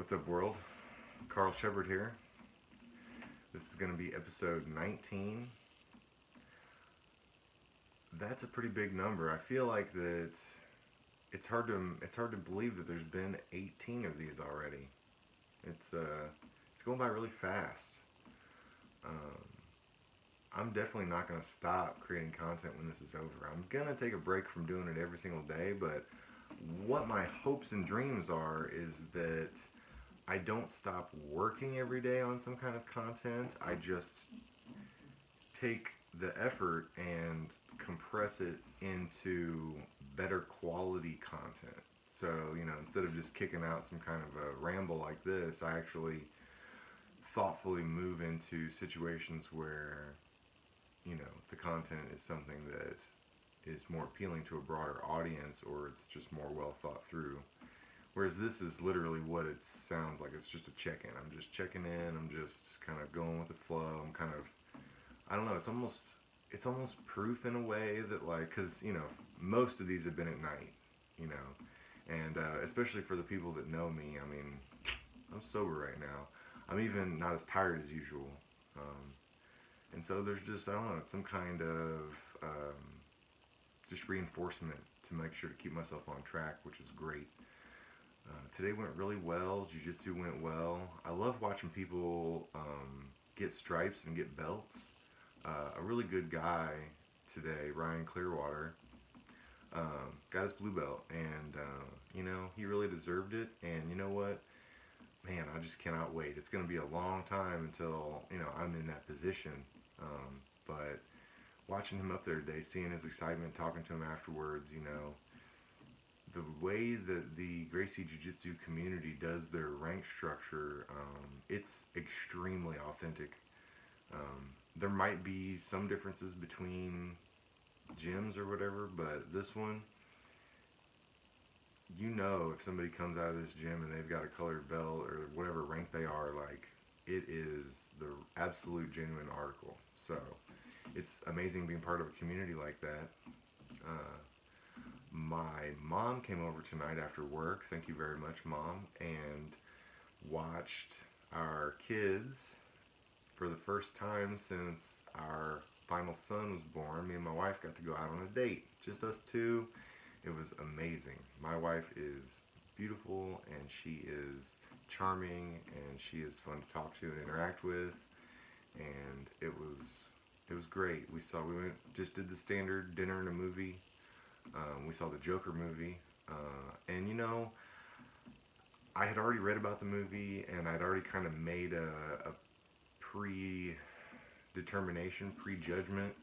What's up, world? Carl Shepard here. This is going to be episode 19. That's a pretty big number. I feel like that it's hard to believe that there's been 18 of these already. It's going by really fast. Um, I'm definitely not going to stop creating content when this is over. I'm going to take a break from doing it every single day, but what my hopes and dreams are is that I don't stop working every day on some kind of content. I just take the effort and compress it into better quality content. So, instead of just kicking out some kind of a ramble like this, I actually thoughtfully move into situations where, the content is something that is more appealing to a broader audience, or it's just more well thought through. Whereas this is literally what it sounds like. It's just a check-in. I'm just checking in. I'm just kind of going with the flow. I don't know. It's almost proof in a way that, like, because most of these have been at night, you know, and especially for the people that know me. I mean, I'm sober right now. I'm even not as tired as usual, and so there's just, I don't know, some kind of just reinforcement to make sure to keep myself on track, which is great. Today went really well. Jiu-jitsu went well. I love watching people get stripes and get belts. A really good guy today, Ryan Clearwater, got his blue belt, and he really deserved it. And you know what, man, I just cannot wait. It's going to be a long time until I'm in that position. But watching him up there today, seeing his excitement, talking to him afterwards, the way that the Gracie Jiu-Jitsu community does their rank structure, it's extremely authentic. There might be some differences between gyms or whatever, but this one, if somebody comes out of this gym and they've got a colored belt or whatever rank they are, like, it is the absolute genuine article. So it's amazing being part of a community like that. My mom came over tonight after work. Thank you very much, Mom. And watched our kids for the first time since our final son was born. Me and my wife got to go out on a date. Just us two. It was amazing. My wife is beautiful, and she is charming, and she is fun to talk to and interact with. And it was great. Just did the standard dinner and a movie. We saw the Joker movie, and I had already read about the movie, and I'd already kind of made a predetermination, prejudgment,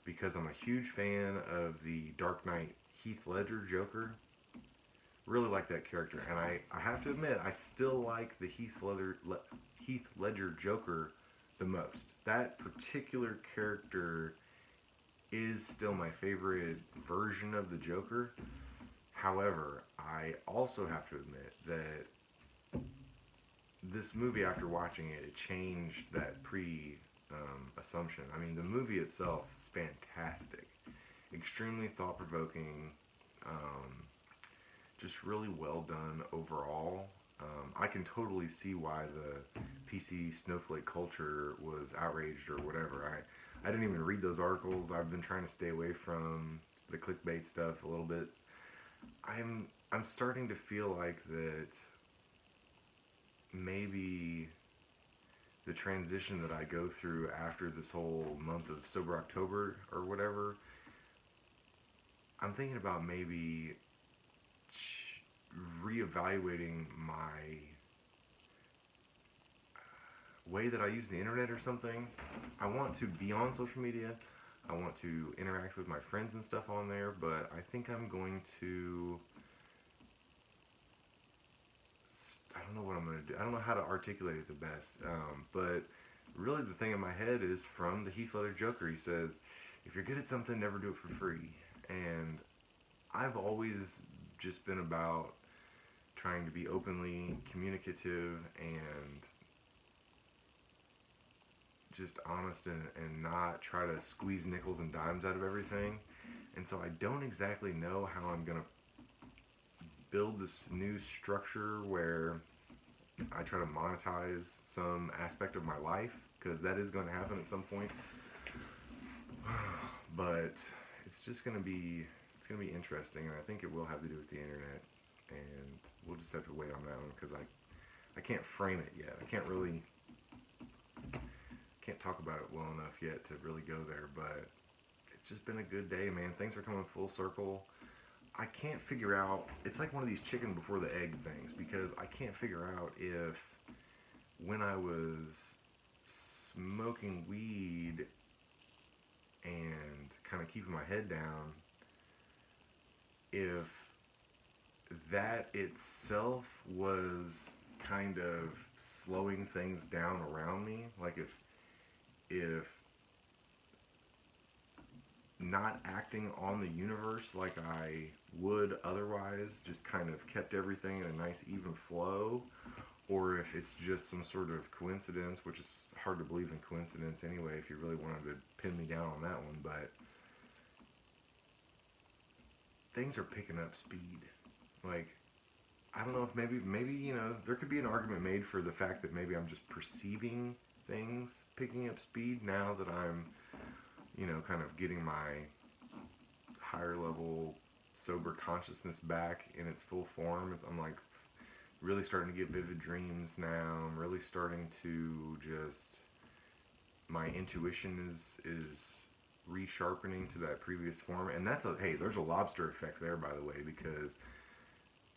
because I'm a huge fan of the Dark Knight Heath Ledger Joker. Really like that character, and I have to admit, I still like the Heath Ledger Joker the most. That particular character is still my favorite version of the Joker. However, I also have to admit that this movie, after watching it, it changed that assumption. I mean, the movie itself is fantastic, extremely thought-provoking, just really well done overall. I can totally see why the PC snowflake culture was outraged or whatever. I didn't even read those articles. I've been trying to stay away from the clickbait stuff a little bit. I'm starting to feel like that maybe the transition that I go through after this whole month of Sober October or whatever, I'm thinking about maybe reevaluating my way that I use the internet or something. I want to be on social media. I want to interact with my friends and stuff on there, but I think I'm going to, I don't know what I'm going to do. I don't know how to articulate it the best, but really the thing in my head is from the Heath Ledger Joker. He says, if you're good at something, never do it for free. And I've always just been about trying to be openly communicative and just honest, and not try to squeeze nickels and dimes out of everything. And so I don't exactly know how I'm going to build this new structure where I try to monetize some aspect of my life because that is going to happen at some point. But it's just going to be interesting, and I think it will have to do with the internet, and we'll just have to wait on that one because I can't frame it yet. I can't talk about it well enough yet to really go there, but it's just been a good day, man. Things are coming full circle. I can't figure out. It's like one of these chicken before the egg things because I can't figure out if when I was smoking weed and kind of keeping my head down, if that itself was kind of slowing things down around me, like if not acting on the universe like I would otherwise just kind of kept everything in a nice even flow, or if it's just some sort of coincidence, which is hard to believe in coincidence anyway if you really wanted to pin me down on that one, but things are picking up speed. Like, I don't know if maybe there could be an argument made for the fact that maybe I'm just perceiving things picking up speed now that I'm kind of getting my higher level sober consciousness back in its full form. I'm like really starting to get vivid dreams now. I'm really starting to just my intuition is resharpening to that previous form, and there's a lobster effect there, by the way, because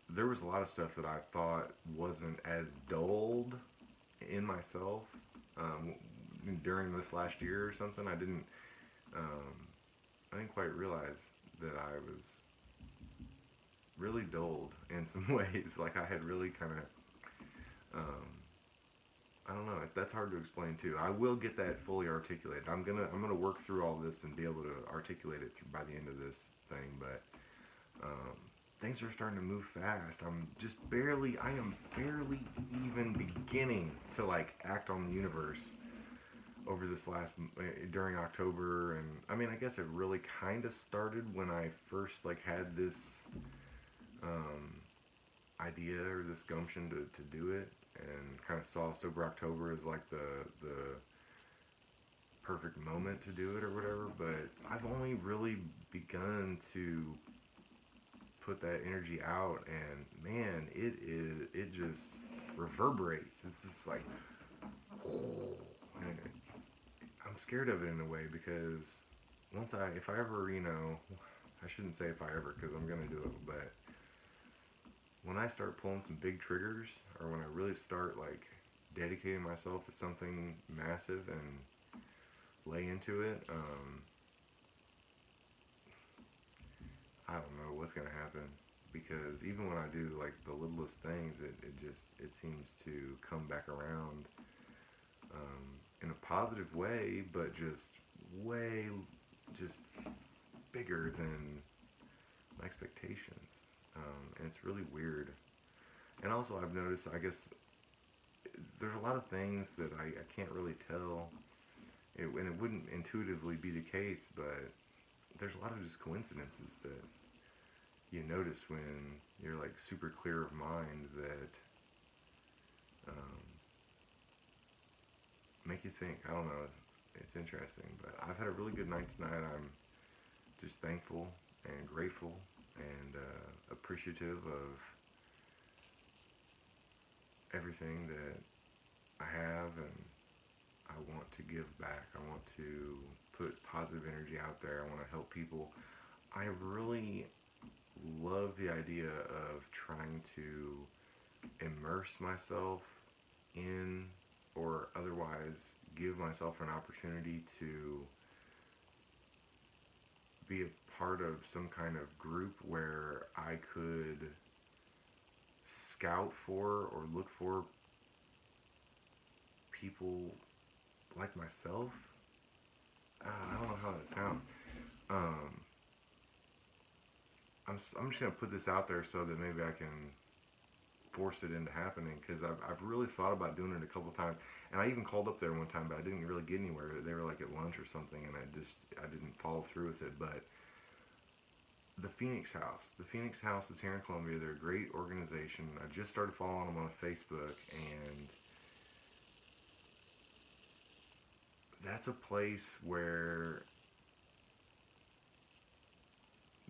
there was a lot of stuff that I thought wasn't as dulled in myself um, during this last year or something. I didn't quite realize that I was really dulled in some ways. Like I had really kind of, I don't know. That's hard to explain too. I will get that fully articulated. I'm gonna work through all this and be able to articulate it by the end of this thing. But um, things are starting to move fast. I am barely even beginning to like act on the universe over this during October, and I mean I guess it really kind of started when I first like had this um, idea or this gumption to do it, and kind of saw Sober October as like the perfect moment to do it or whatever. But I've only really begun to put that energy out, and man, it just reverberates. It's just like, and I'm scared of it in a way because if I ever, I shouldn't say if I ever because I'm gonna do it, but when I start pulling some big triggers, or when I really start like dedicating myself to something massive and lay into it, I don't know what's gonna happen, because even when I do like the littlest things, it seems to come back around in a positive way, but just way just bigger than my expectations, and it's really weird. And also, I've noticed, I guess, there's a lot of things that I can't really tell, and it wouldn't intuitively be the case, but there's a lot of just coincidences that you notice when you're like super clear of mind that um, make you think. I don't know. It's interesting, but I've had a really good night tonight. I'm just thankful and grateful and appreciative of everything that I have, and I want to give back. I want to put positive energy out there. I want to help people. I really love the idea of trying to immerse myself in, or otherwise give myself an opportunity to be a part of some kind of group where I could scout for or look for people like myself. I don't know how that sounds. Um, I'm just gonna put this out there so that maybe I can force it into happening, because I've really thought about doing it a couple times, and I even called up there one time, but I didn't really get anywhere. They were like at lunch or something, and I didn't follow through with it. But the Phoenix House. The Phoenix House is here in Columbia. They're a great organization. I just started following them on Facebook, and that's a place where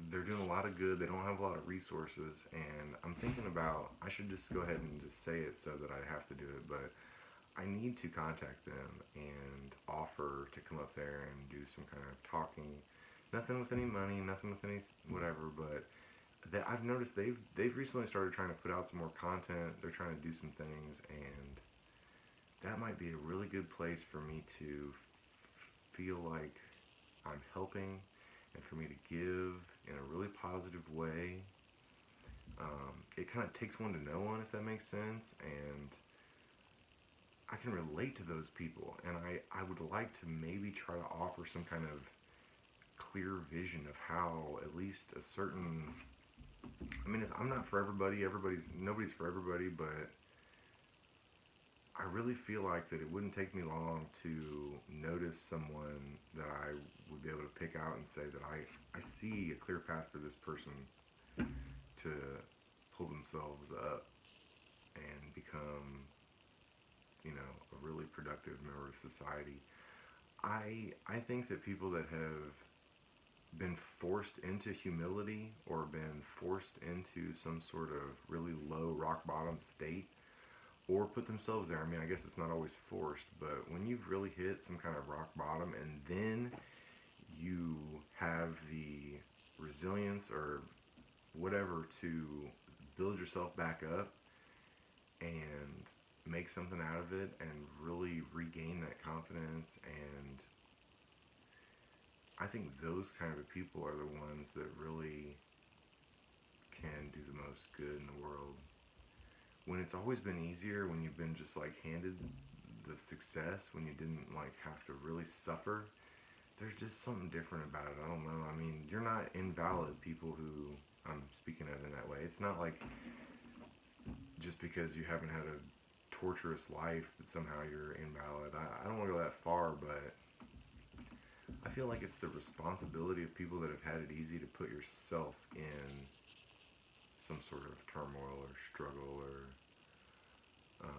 they're doing a lot of good. They don't have a lot of resources, and I'm thinking about, I should just go ahead and just say it so that I have to do it, but I need to contact them and offer to come up there and do some kind of talking. Nothing with any money, nothing with any whatever, but that I've noticed they've recently started trying to put out some more content. They're trying to do some things, and that might be a really good place for me to feel like I'm helping, and for me to give in a really positive way. It kind of takes one to know one, if that makes sense, and I can relate to those people, and I would like to maybe try to offer some kind of clear vision of how at least a certain, I mean, I'm not for everybody, nobody's for everybody, but I really feel like that it wouldn't take me long to notice someone that I would be able to pick out and say that I see a clear path for this person to pull themselves up and become, a really productive member of society. I think that people that have been forced into humility or been forced into some sort of really low rock bottom state or put themselves there. I mean, I guess it's not always forced, but when you've really hit some kind of rock bottom and then you have the resilience or whatever to build yourself back up and make something out of it and really regain that confidence, and I think those kind of people are the ones that really can do the most good in the world. When it's always been easier, when you've been just like handed the success, when you didn't like have to really suffer, there's just something different about it. I don't know. I mean, you're not invalid, people who I'm speaking of in that way. It's not like just because you haven't had a torturous life that somehow you're invalid. I don't want to go that far, but I feel like it's the responsibility of people that have had it easy to put yourself in some sort of turmoil or struggle or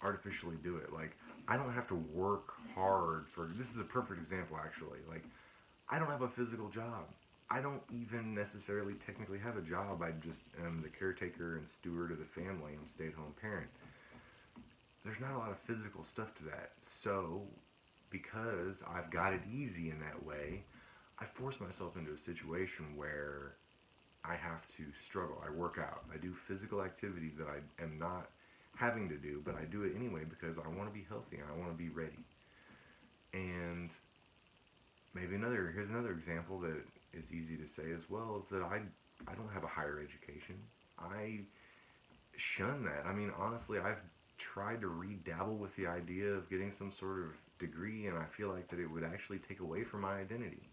artificially do it. Like, I don't have to work hard for, this is a perfect example actually. Like, I don't have a physical job. I don't even necessarily technically have a job. I just am the caretaker and steward of the family. I'm a stay-at-home parent. There's not a lot of physical stuff to that. So, because I've got it easy in that way, I force myself into a situation where I have to struggle. I work out. I do physical activity that I am not having to do, but I do it anyway because I want to be healthy and I want to be ready. And here's another example that is easy to say as well, is that I don't have a higher education. I shun that. I mean, honestly, I've tried to redabble with the idea of getting some sort of degree, and I feel like that it would actually take away from my identity.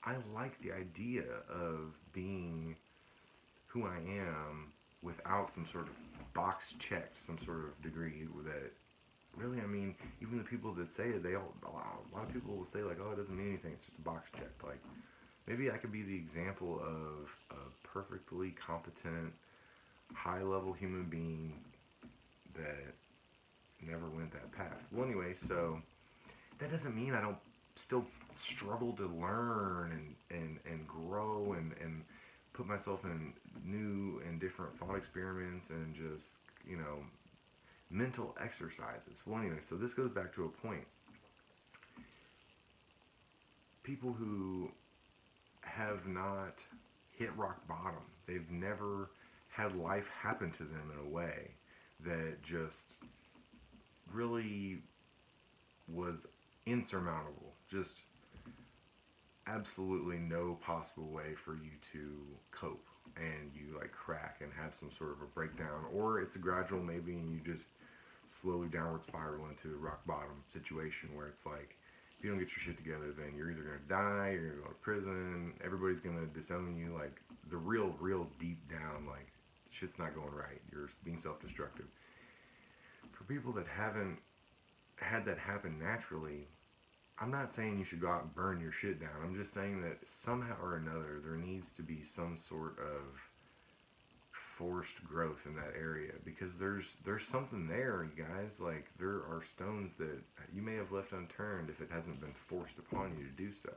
I like the idea of being who I am without some sort of box checked, some sort of degree that really, I mean, even the people that say it, a lot of people will say like, oh, it doesn't mean anything, it's just a box check. Like, maybe I could be the example of a perfectly competent, high level human being that never went that path. Well, anyway, so that doesn't mean I don't still struggle to learn and grow and put myself in new and different thought experiments and just, mental exercises. Well, anyway, so this goes back to a point. People who have not hit rock bottom, they've never had life happen to them in a way that just really was insurmountable. Just absolutely no possible way for you to cope, and you like crack and have some sort of a breakdown, or it's a gradual maybe, and you just slowly downward spiral into a rock bottom situation where it's like, if you don't get your shit together, then you're either gonna die, you're gonna go to prison, everybody's gonna disown you. Like, the real deep down, like, shit's not going right, you're being self-destructive. For people that haven't had that happen naturally, I'm not saying you should go out and burn your shit down. I'm just saying that somehow or another there needs to be some sort of forced growth in that area, because there's something there, you guys. Like, there are stones that you may have left unturned if it hasn't been forced upon you to do so.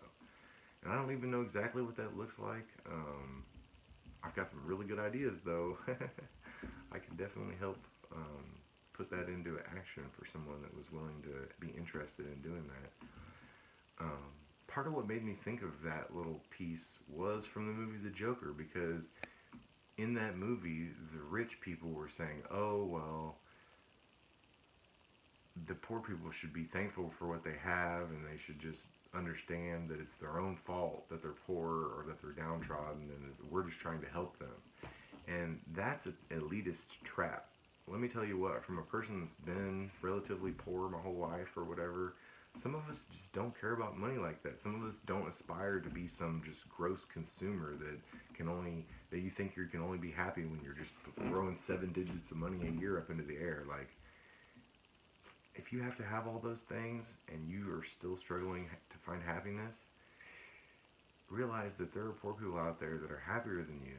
And I don't even know exactly what that looks like. I've got some really good ideas though. I can definitely help put that into action for someone that was willing to be interested in doing that. Part of what made me think of that little piece was from the movie The Joker, because in that movie, the rich people were saying, oh, well, the poor people should be thankful for what they have, and they should just understand that it's their own fault that they're poor or that they're downtrodden, and that we're just trying to help them. And that's an elitist trap. Let me tell you what, from a person that's been relatively poor my whole life or whatever, some of us just don't care about money like that. Some of us don't aspire to be some just gross consumer that you think you can only be happy when you're just throwing 7 digits of money a year up into the air. Like, if you have to have all those things and you are still struggling to find happiness, realize that there are poor people out there that are happier than you.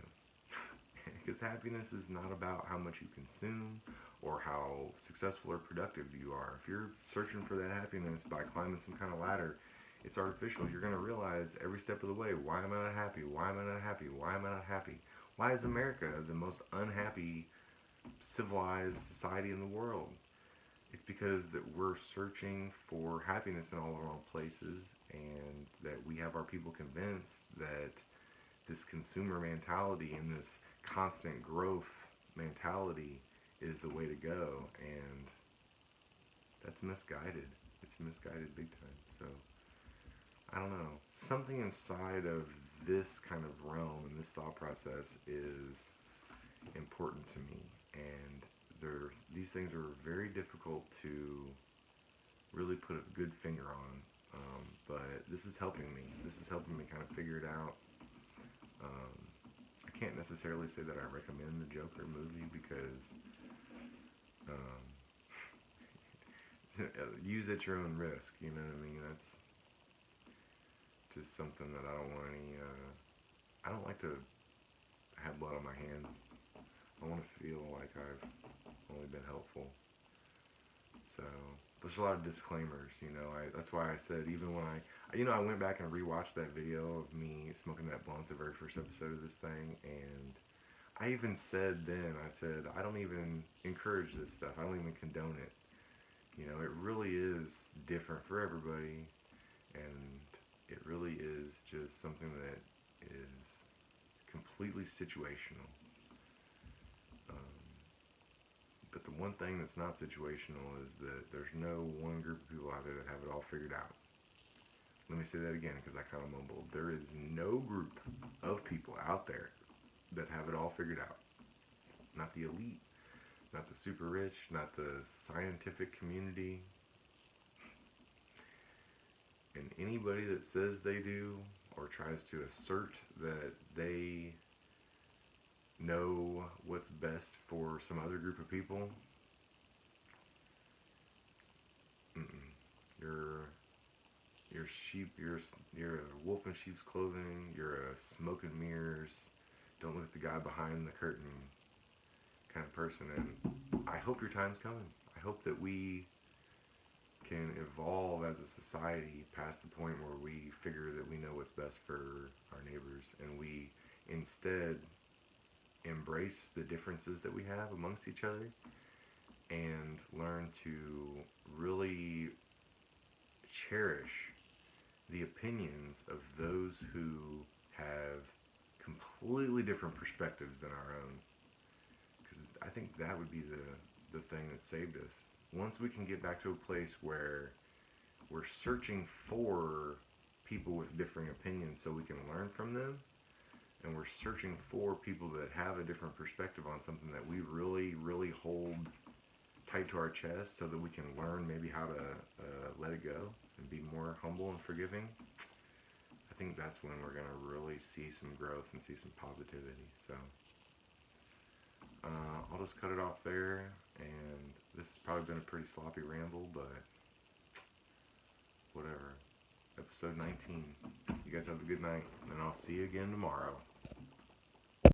Because happiness is not about how much you consume or how successful or productive you are. If you're searching for that happiness by climbing some kind of ladder, it's artificial. You're going to realize every step of the way, why am I not happy? Why am I not happy? Why am I not happy? Why is America the most unhappy civilized society in the world? It's because that we're searching for happiness in all the wrong places, and that we have our people convinced that this consumer mentality and this constant growth mentality is the way to go, and that's misguided. It's misguided big time. So I don't know. Something inside of this kind of realm and this thought process is important to me, and these things are very difficult to really put a good finger on. But this is helping me. This is helping me kind of figure it out. I can't necessarily say that I recommend the Joker movie, because use at your own risk. You know what I mean? That's just something that I don't want any. I don't like to have blood on my hands. I want to feel like I've only been helpful. So there's a lot of disclaimers, that's why I said, even when I went back and rewatched that video of me smoking that blunt the very first episode of this thing, and I even said then, I don't even encourage this stuff. I don't even condone it. It really is different for everybody, and it really is just something that is completely situational. But the one thing that's not situational is that there's no one group of people out there that have it all figured out. Let me say that again, because I kind of mumbled. There is no group of people out there that have it all figured out. Not the elite, not the super rich, not the scientific community. And anybody that says they do or tries to assert that they know what's best for some other group of people, you're sheep. You're a wolf in sheep's clothing. You're a smoke and mirrors, don't look at the guy behind the curtain kind of person. And I hope your time's coming. I hope that we can evolve as a society past the point where we figure that we know what's best for our neighbors, and we instead embrace the differences that we have amongst each other and learn to really cherish the opinions of those who have completely different perspectives than our own. Because I think that would be the thing that saved us. Once we can get back to a place where we're searching for people with differing opinions so we can learn from them, and we're searching for people that have a different perspective on something that we really, really hold tight to our chest, so that we can learn maybe how to let it go and be more humble and forgiving, I think that's when we're going to really see some growth and see some positivity. So I'll just cut it off there, and this has probably been a pretty sloppy ramble, but whatever. episode 19. You guys have a good night, and I'll see you again tomorrow.